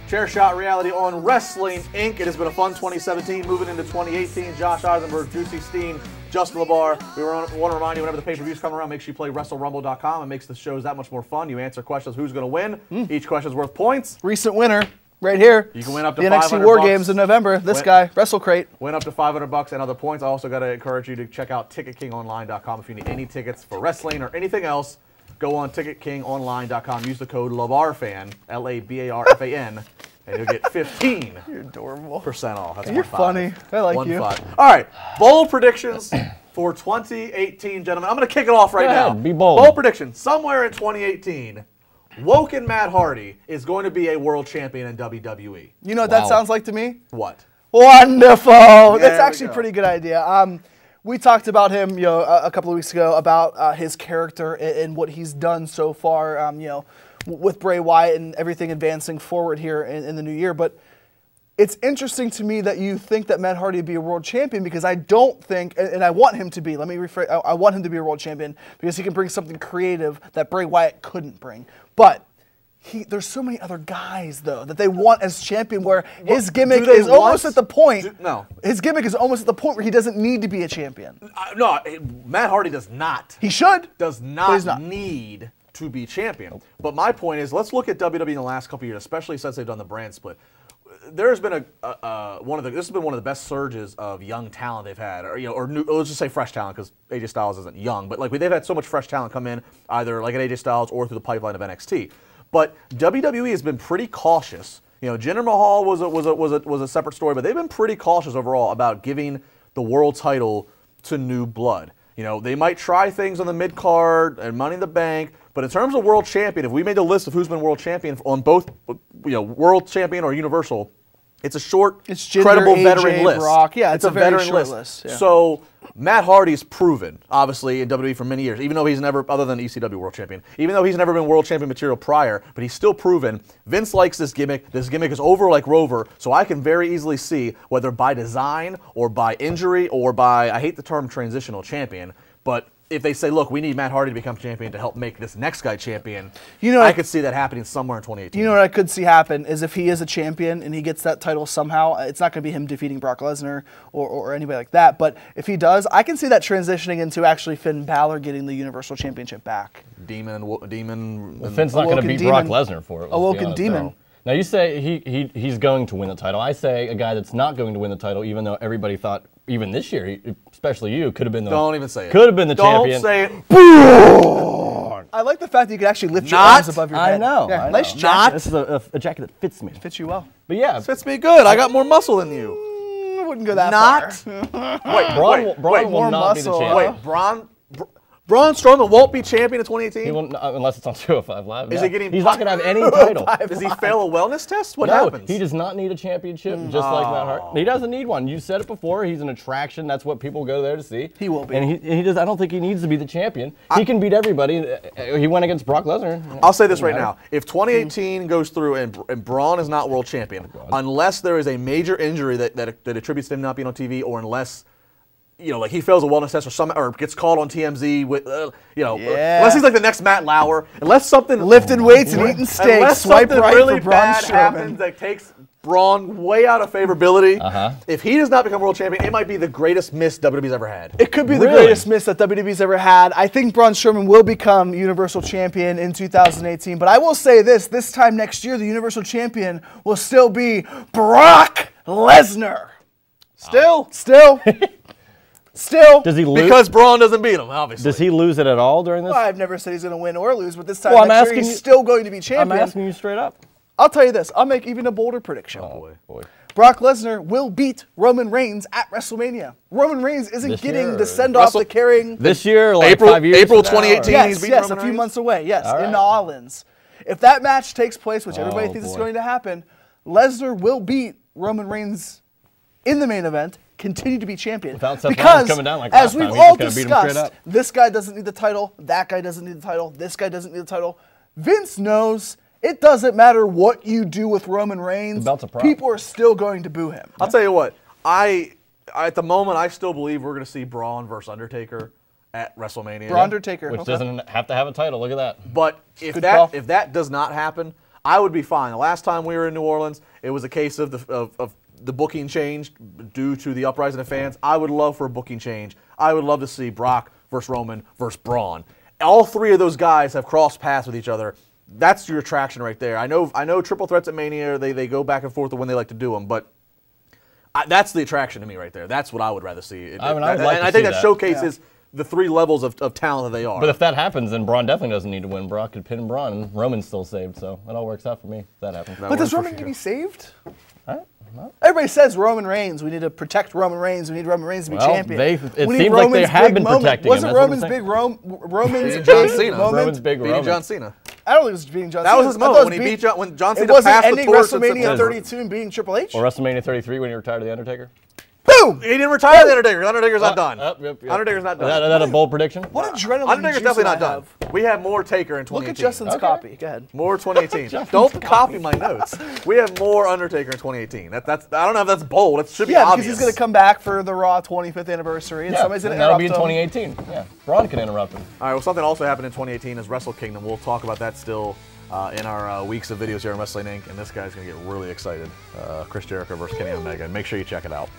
Chair Shot Reality on Wrestling Inc. It has been a fun 2017, moving into 2018. Josh Eisenberg, Juicy Steen, Justin LeBar. We want to remind you, whenever the pay-per-views come around, make sure you play WrestleRumble.com. It makes the shows that much more fun. You answer questions, who's going to win. Each question is worth points. Recent winner, right here. You can win up to the $500. NXT War Games in November. This guy, WrestleCrate. Win up to $500 and other points. I also got to encourage you to check out TicketKingOnline.com if you need any tickets for wrestling or anything else. Go on TicketKingOnline.com. Use the code LaBarFan, LABARFAN. And you'll get 15 You're adorable. % off. That's You're funny. I like 1 you. 5. All right, bold predictions for 2018, gentlemen. I'm going to kick it off right now. Be bold. Bold prediction. Somewhere in 2018, Woken Matt Hardy is going to be a world champion in WWE. You know what that sounds like to me? What? Wonderful. That's There we actually go. a pretty good idea. We talked about him, a couple of weeks ago about his character and what he's done so far, with Bray Wyatt and everything advancing forward here in the new year. But it's interesting to me that you think that Matt Hardy would be a world champion, because I don't think, and I want him to be, let me rephrase, I want him to be a world champion because he can bring something creative that Bray Wyatt couldn't bring. But there's so many other guys, though, that they want as champion, where his gimmick is almost at the point. No. His gimmick is almost at the point where he doesn't need to be a champion. No, Matt Hardy does not. He should. Does not need to be champion. But my point is, let's look at WWE in the last couple of years, especially since they've done the brand split. There's been this has been one of the best surges of young talent they've had, or new, let's just say fresh talent, because AJ Styles isn't young, but they've had so much fresh talent come in, either like at AJ Styles or through the pipeline of NXT. But WWE has been pretty cautious. Jinder Mahal was a separate story, but they've been pretty cautious overall about giving the world title to new blood. They might try things on the mid card and Money in the Bank, but in terms of world champion, if we made a list of who's been world champion on both, world champion or universal, it's a short, Jinder, credible AJ, veteran list. Brock. Yeah, it's a very veteran short list. Yeah. So Matt Hardy's proven, obviously, in WWE for many years, even though he's never, other than ECW world champion, even though he's never been world champion material prior, but he's still proven. Vince likes this gimmick. This gimmick is over like Rover, so I can very easily see, whether by design or by injury or by, I hate the term transitional champion, but if they say, look, we need Matt Hardy to become champion to help make this next guy champion, I could see that happening somewhere in 2018. You know what I could see happen is if he is a champion and he gets that title somehow, it's not going to be him defeating Brock Lesnar or anybody like that, but if he does, I can see that transitioning into actually Finn Balor getting the Universal Championship back. Demon. Well, Finn's not going to beat Brock Lesnar for it. Awoken Demon. Now you say he's going to win the title. I say a guy that's not going to win the title, even though everybody thought, even this year, especially you, could have been the. Don't even say it. Could have been the champion. Don't say it. I like the fact that you can actually lift your arms above your head. I know. Yeah, I know. nice jacket. This is a jacket that fits me. It fits you well. But yeah, Fits me good. I got more muscle than you. I wouldn't go that far. Braun will not be the muscle. champion. Wait, Braun Strowman won't be champion in 2018? He won't, unless it's on 205 Live. Is he getting He's not going to have any title. Does he fail a wellness test? What No, happens? he does not need a championship, just like Matt Hardy. He doesn't need one. You said it before. He's an attraction. That's what people go there to see. He will be. And he does. I don't think he needs to be the champion. He can beat everybody. He went against Brock Lesnar. I'll say this right now. If 2018 goes through and Braun is not world champion, unless there is a major injury that attributes to him not being on TV, or unless like he fails a wellness test or gets called on TMZ with, unless he's like the next Matt Lauer, unless something Lifting weights and eating steaks. unless Swipe something right really for Braun bad happens Strowman. that takes Braun way out of favorability. If he does not become world champion, it might be the greatest miss WWE's ever had. It could be the greatest miss that WWE's ever had. I think Braun Strowman will become Universal Champion in 2018. But I will say this time next year, the Universal Champion will still be Brock Lesnar. Still. Still. Does he lose? Because Braun doesn't beat him, obviously. Does he lose it at all during this? Well, I've never said he's going to win or lose, but this time Well, next year, he's still going to be champion. I'm asking you straight up. I'll tell you this. I'll make even a bolder prediction. Oh, boy. Brock Lesnar will beat Roman Reigns at WrestleMania. Roman Reigns isn't This getting year, the send-off, the carrying. This year, like April 5 years April from now, 2018. or- He's beating Yes, Roman a few Reigns? months away. Yes, All in right. New Orleans. If that match takes place, which everybody thinks is boy. going to happen, Lesnar will beat Roman Reigns in the main event, continue to be champion. Without Seth because, Rollins coming down like as last we've time, he's all just gonna beat him straight discussed, up. this guy doesn't need the title, that guy doesn't need the title, this guy doesn't need the title. Vince knows it doesn't matter what you do with Roman Reigns, The belt's a prop. people are still going to boo him. I'll tell you what. At the moment, I still believe we're going to see Braun versus Undertaker at WrestleMania. Braun Undertaker. Which okay. doesn't have to have a title. Look at that. But if Good call. that does not happen, I would be fine. The last time we were in New Orleans, it was a case of the booking change due to the uprising of fans. I would love for a booking change. I would love to see Brock versus Roman versus Braun. All three of those guys have crossed paths with each other. That's your attraction right there. I know triple threats at Mania, they go back and forth when they like to do them, but that's the attraction to me right there. That's what I would rather see. I think that showcases the three levels of talent that they are. But if that happens, then Braun definitely doesn't need to win. Brock could pin Braun, and Roman's still saved, so it all works out for me if that happens. But does Roman need to be saved? No. Everybody says Roman Reigns. We need to protect Roman Reigns. We need Roman Reigns to be champion. It seems like they have been protecting him. Wasn't Roman's big Roman's John Cena. Roman's big beating John Cena. I don't think it was beating John Cena. That was his moment when John Cena passed the torch. It wasn't ending WrestleMania 32 and beating Triple H? Or WrestleMania 33 when he retired The Undertaker? Boom! He didn't retire The Undertaker. The Undertaker's not done. Yep. Undertaker's not done. Is that a bold prediction? What adrenaline Undertaker's juice definitely do I not done. have? We have more Taker in 2018. Look at Justin's copy. Go ahead. More 2018. Don't copy my notes. We have more Undertaker in 2018. That's I don't know if that's bold. It should be obvious. Yeah, because he's going to come back for the Raw 25th anniversary, and somebody's going to that'll interrupt be in him. 2018. Yeah, Braun can interrupt him. All right. Well, something also happened in 2018 is Wrestle Kingdom. We'll talk about that still in our weeks of videos here on Wrestling Inc. And this guy's going to get really excited. Chris Jericho versus Kenny Omega. Make sure you check it out.